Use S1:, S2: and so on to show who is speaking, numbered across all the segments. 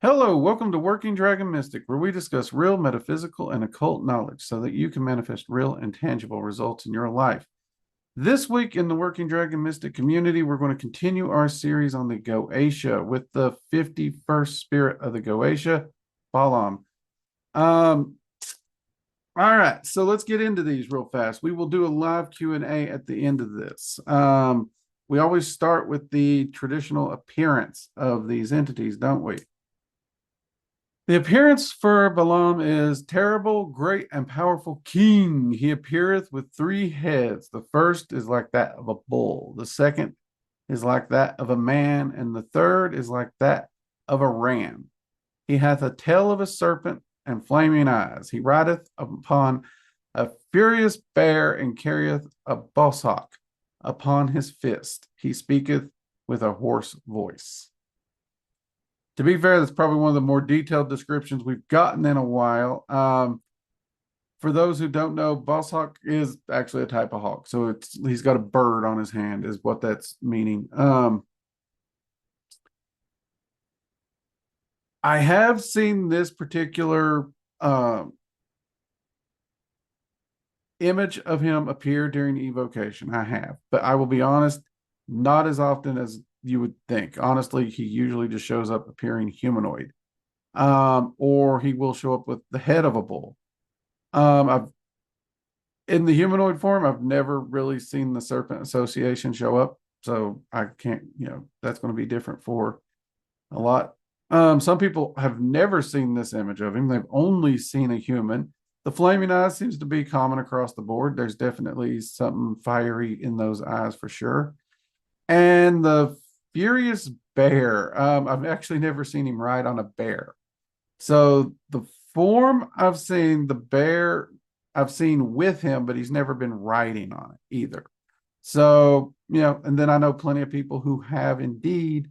S1: Hello, welcome to Working Dragon Mystic, where we discuss real metaphysical and occult knowledge so that you can manifest real and tangible results in your life. This week in the Working Dragon Mystic community, we're going to continue our series on the Goetia with the 51st spirit of the Goetia, Balam. Um, all right, so let's get into these real fast. We will do a live Q&A at the end of this. We always start with the traditional appearance of these entities, don't we? The appearance for Balaam is terrible, great, and powerful king. He appeareth with three heads. The first is like that of a bull. The second is like that of a man. And the third is like that of a ram. He hath a tail of a serpent and flaming eyes. He rideth upon a furious bear and carrieth a bosshock upon his fist. He speaketh with a hoarse voice. To be fair, that's probably one of the more detailed descriptions we've gotten in a while. For those who don't know, boss hawk is actually a type of hawk. So he's got a bird on his hand, is what that's meaning. I have seen this particular image of him appear during evocation. I have, but I will be honest, not as often as you would think. Honestly, he usually just shows up appearing humanoid, or he will show up with the head of a bull. I've in the humanoid form, I've never really seen the serpent association show up, so I can't. That's going to be different for a lot. Some people have never seen this image of him; they've only seen a human. The flaming eyes seems to be common across the board. There's definitely something fiery in those eyes for sure. And the furious bear. I've actually never seen him ride on a bear. So the form I've seen, the bear I've seen with him, but he's never been riding on it either. So, and then I know plenty of people who have indeed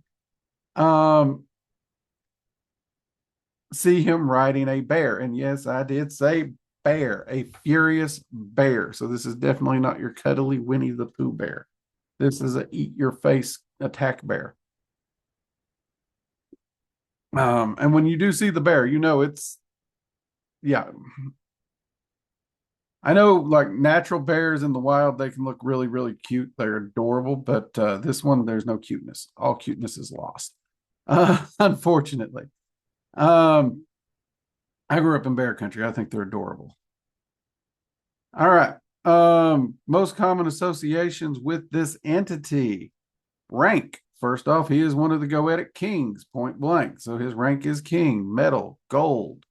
S1: see him riding a bear. And yes, I did say bear, a furious bear. So this is definitely not your cuddly Winnie the Pooh bear. This is a eat your face attack bear. And when you do see the bear, yeah. I know like natural bears in the wild, they can look really, really cute. They're adorable, but this one, there's no cuteness. All cuteness is lost, unfortunately. Um, I grew up in bear country. I think they're adorable. All right. Most common associations with this entity. Rank. First off, he is one of the Goetic kings, point blank. So his rank is king, metal, gold.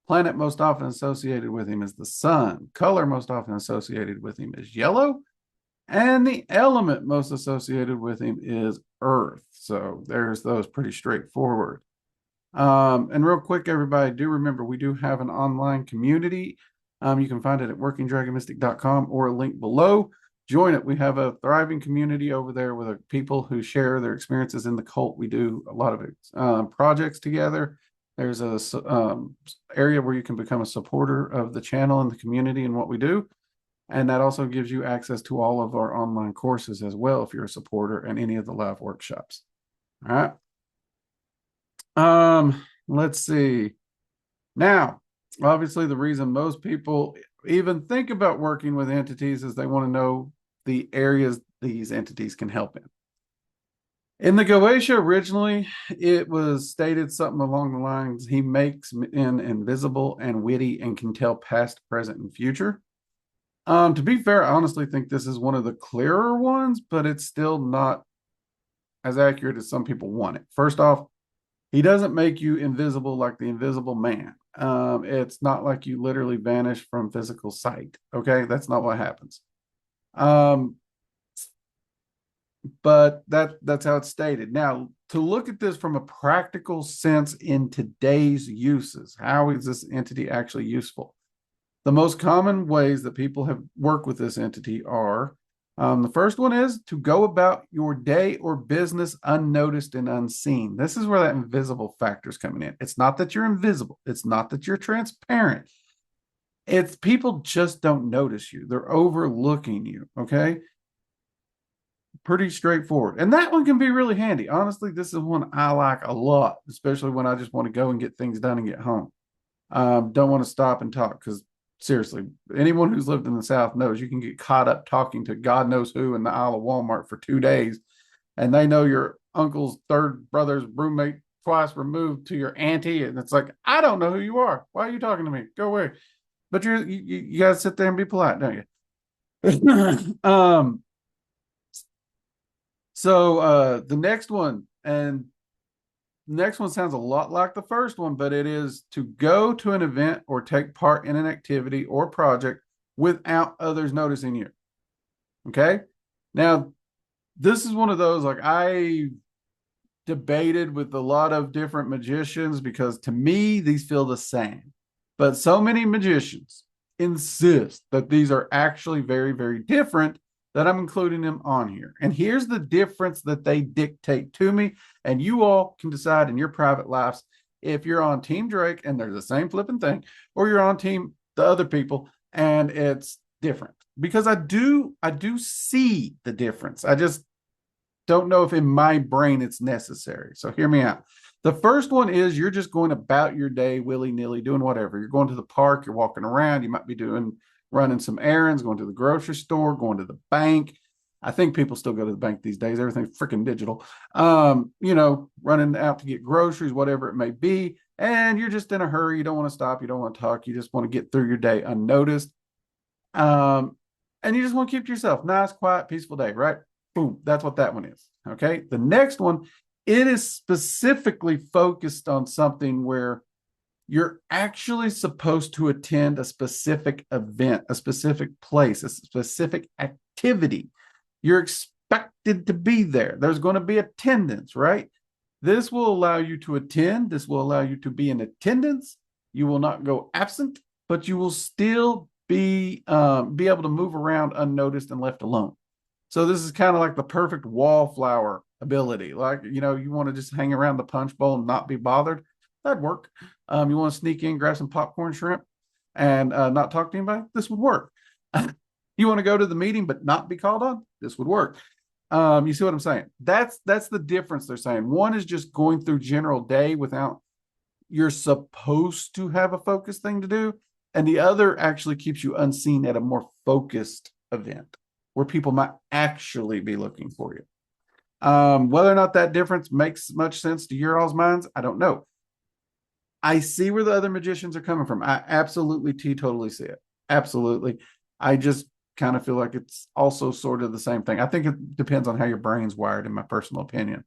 S1: Planet most often associated with him is the sun. Color most often associated with him is yellow. And the element most associated with him is earth. So there's those pretty straightforward. And real quick, everybody, do remember we do have an online community. You can find it at workingdragonmystic.com or a link below. Join it. We have a thriving community over there with people who share their experiences in the cult. We do a lot of projects together. There's a area where you can become a supporter of the channel and the community and what we do. And that also gives you access to all of our online courses as well if you're a supporter and any of the live workshops. All right. Let's see. Now, obviously, the reason most people even think about working with entities is they want to know the areas these entities can help in. In the Goetia, originally, it was stated something along the lines, he makes men invisible and witty and can tell past, present, and future. To be fair, I honestly think this is one of the clearer ones, but it's still not as accurate as some people want it. First off, he doesn't make you invisible like the Invisible Man. It's not like you literally vanish from physical sight. Okay, that's not what happens. But that's how it's stated. Now, to look at this from a practical sense in today's uses, how is this entity actually useful? The most common ways that people have worked with this entity are the first one is to go about your day or business unnoticed and unseen. This is where that invisible factor is coming in. It's not that you're invisible. It's not that you're transparent. It's people just don't notice you. They're overlooking you. Okay. Pretty straightforward. And that one can be really handy. Honestly, this is one I like a lot, especially when I just want to go and get things done and get home. Don't want to stop and talk because seriously, anyone who's lived in the South knows you can get caught up talking to God knows who in the aisle of Walmart for 2 days, and they know your uncle's third brother's roommate twice removed to your auntie, and it's like, I don't know who you are. Why are you talking to me? Go away. But you got to sit there and be polite, don't you? So the next one sounds a lot like the first one, but it is to go to an event or take part in an activity or project without others noticing you. Okay. Now, this is one of those, like, I debated with a lot of different magicians because to me, these feel the same. But so many magicians insist that these are actually very, very different that I'm including them on here. And here's the difference that they dictate to me. And you all can decide in your private lives if you're on Team Drake and they're the same flipping thing, or you're on Team the other people and it's different. Because I do see the difference. I just don't know if in my brain it's necessary. So hear me out. The first one is you're just going about your day willy-nilly, doing whatever. You're going to the park, you're walking around, you might be running some errands, going to the grocery store, going to the bank. I think people still go to the bank these days. Everything's freaking digital. Running out to get groceries, whatever it may be. And you're just in a hurry. You don't want to stop. You don't want to talk. You just want to get through your day unnoticed. And you just want to keep to yourself. Nice, quiet, peaceful day, right? Boom. That's what that one is. Okay. The next one, it is specifically focused on something where you're actually supposed to attend a specific event, a specific place, a specific activity. You're expected to be there. There's going to be attendance, right? This will allow you to attend. This will allow you to be in attendance. You will not go absent, but you will still be able to move around unnoticed and left alone. So this is kind of like the perfect wallflower ability. Like, you want to just hang around the punch bowl and not be bothered. That'd work. You want to sneak in, grab some popcorn shrimp and not talk to anybody? This would work. You want to go to the meeting but not be called on? This would work. You see what I'm saying? That's the difference they're saying. One is just going through general day without you're supposed to have a focused thing to do. And the other actually keeps you unseen at a more focused event where people might actually be looking for you. Whether or not that difference makes much sense to your all's minds, I don't know. I see where the other magicians are coming from. I absolutely totally see it. Absolutely. I just kind of feel like it's also sort of the same thing. I think it depends on how your brain's wired, in my personal opinion.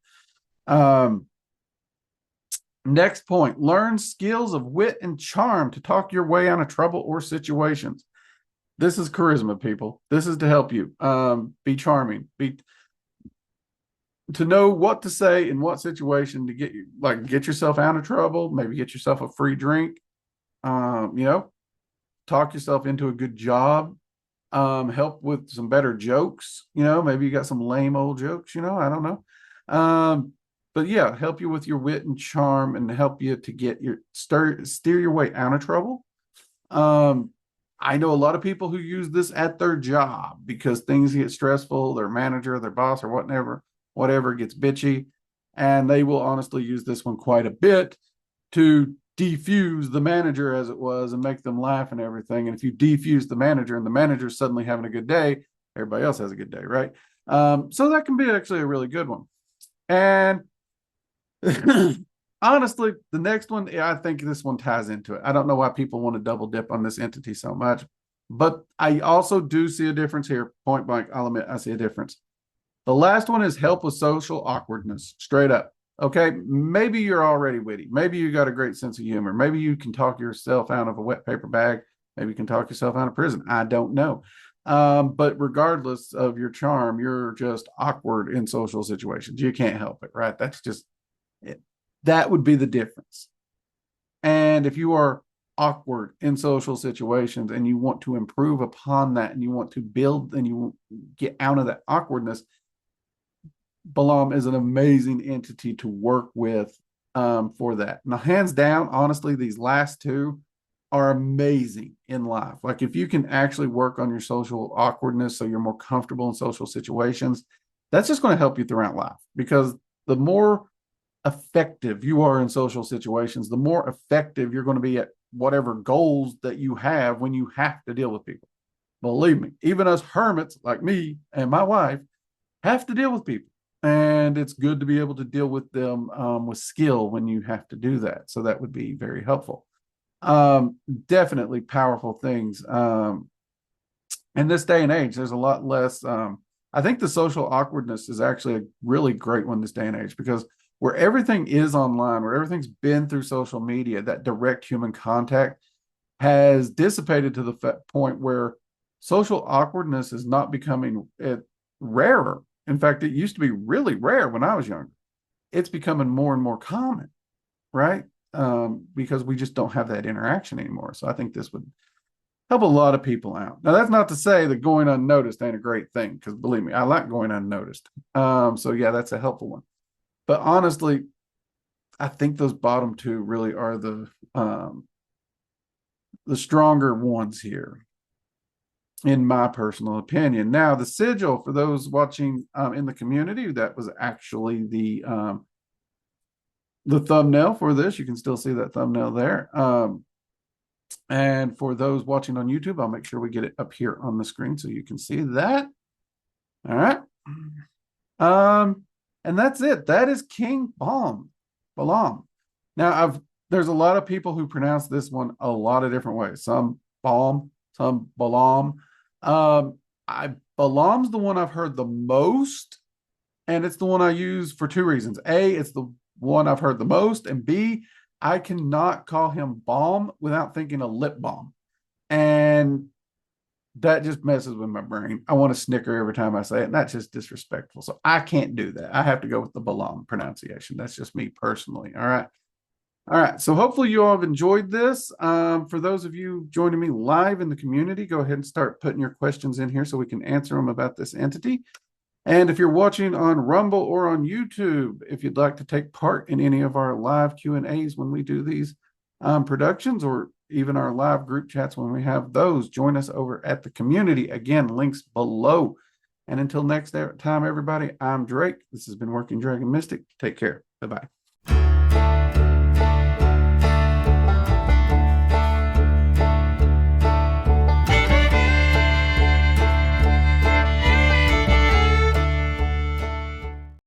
S1: Next point, learn skills of wit and charm to talk your way out of trouble or situations. This is charisma, people. This is to help you be charming, to know what to say in what situation to get yourself out of trouble, maybe get yourself a free drink, talk yourself into a good job, help with some better jokes, maybe you got some lame old jokes, I don't know. But yeah, help you with your wit and charm and help you to get steer your way out of trouble. I know a lot of people who use this at their job because things get stressful, their manager, their boss, or whatever gets bitchy, and they will honestly use this one quite a bit to defuse the manager as it was and make them laugh and everything. And if you defuse the manager and the manager's suddenly having a good day, everybody else has a good day, right? So that can be actually a really good one. And honestly, the next one, I think this one ties into it. I don't know why people want to double dip on this entity so much, but I also do see a difference here. Point blank, I'll admit I see a difference. The last one is help with social awkwardness, straight up. Okay, maybe you're already witty. Maybe you got a great sense of humor. Maybe you can talk yourself out of a wet paper bag. Maybe you can talk yourself out of prison. I don't know. But regardless of your charm, you're just awkward in social situations. You can't help it, right? That's just it. That would be the difference. And if you are awkward in social situations and you want to improve upon that and you want to build and you get out of that awkwardness, Balam is an amazing entity to work with for that. Now, hands down, honestly, these last two are amazing in life. Like if you can actually work on your social awkwardness so you're more comfortable in social situations, that's just going to help you throughout life, because the more effective you are in social situations, the more effective you're going to be at whatever goals that you have when you have to deal with people. Believe me, even us hermits like me and my wife have to deal with people. And it's good to be able to deal with them with skill when you have to do that. So that would be very helpful. Definitely powerful things. In this day and age, there's a lot less. I think the social awkwardness is actually a really great one this day and age, because where everything is online, where everything's been through social media, that direct human contact has dissipated to the point where social awkwardness is not becoming rarer. In fact, it used to be really rare when I was younger. It's becoming more and more common, right? Because we just don't have that interaction anymore. So I think this would help a lot of people out. Now, that's not to say that going unnoticed ain't a great thing, because believe me, I like going unnoticed. So yeah, that's a helpful one. But honestly, I think those bottom two really are the stronger ones here, in my personal opinion. Now, the sigil, for those watching in the community, that was actually the thumbnail for this. You can still see that thumbnail there. And for those watching on YouTube, I'll make sure we get it up here on the screen so you can see that. All right. And that's it. That is King Balam. Now, there's a lot of people who pronounce this one a lot of different ways. Some Balam, some Balam. Balam's the one I've heard the most, and it's the one I use for two reasons. A, it's the one I've heard the most, and B, I cannot call him balm without thinking a lip balm. And that just messes with my brain. I want to snicker every time I say it, and that's just disrespectful. So I can't do that. I have to go with the Balam pronunciation. That's just me personally. All right. All right. So hopefully you all have enjoyed this. For those of you joining me live in the community, go ahead and start putting your questions in here so we can answer them about this entity. And if you're watching on Rumble or on YouTube, if you'd like to take part in any of our live Q&As when we do these productions, or even our live group chats when we have those, join us over at the community. Again, links below. And until next time, everybody, I'm Drake. This has been Working Dragon Mystic. Take care. Bye-bye.